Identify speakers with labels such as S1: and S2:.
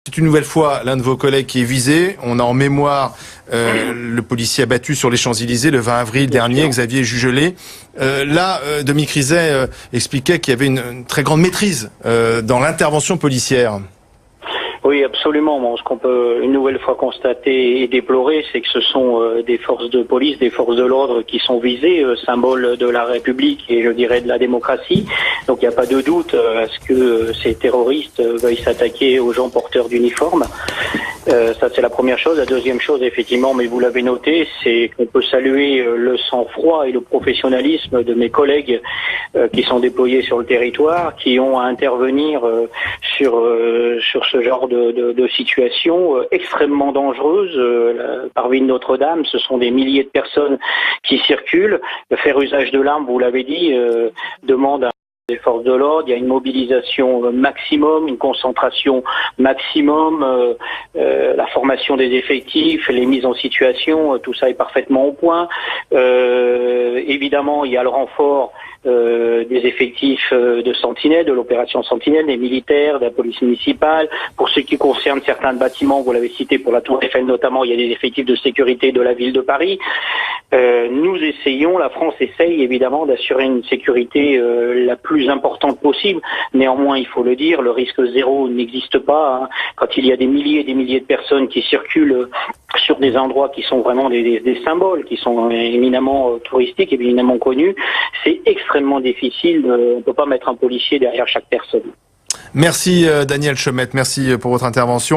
S1: C'est une nouvelle fois l'un de vos collègues qui est visé. On a en mémoire le policier abattu sur les Champs-Élysées le 20 avril dernier, Xavier Jugelé. Dominique Rizet expliquait qu'il y avait une très grande maîtrise dans l'intervention policière.
S2: Oui, absolument. Bon, ce qu'on peut une nouvelle fois constater et déplorer, c'est que ce sont des forces de police, des forces de l'ordre qui sont visées, symbole de la République et je dirais de la démocratie. Donc il n'y a pas de doute à ce que ces terroristes veuillent s'attaquer aux gens porteurs d'uniformes. Ça c'est la première chose. La deuxième chose, effectivement, mais vous l'avez noté, c'est qu'on peut saluer le sang-froid et le professionnalisme de mes collègues qui sont déployés sur le territoire, qui ont à intervenir sur ce genre de situation extrêmement dangereuse. Parvis de Notre-Dame, ce sont des milliers de personnes qui circulent. Faire usage de l'arme, vous l'avez dit, demande à des forces de l'ordre, il y a une mobilisation maximum, une concentration maximum, la formation des effectifs, les mises en situation, tout ça est parfaitement au point. Évidemment, il y a le renfort des effectifs de Sentinelle, de l'opération Sentinelle, des militaires, de la police municipale. Pour ce qui concerne certains bâtiments, vous l'avez cité pour la Tour Eiffel notamment, il y a des effectifs de sécurité de la ville de Paris. Nous essayons, la France essaye évidemment d'assurer une sécurité la plus importante possible. Néanmoins, il faut le dire, le risque zéro n'existe pas. Hein. Quand il y a des milliers et des milliers de personnes qui circulent sur des endroits qui sont vraiment des symboles, qui sont éminemment touristiques, éminemment connus, c'est extrêmement difficile. On ne peut pas mettre un policier derrière chaque personne.
S1: Merci Daniel Chomette, merci pour votre intervention.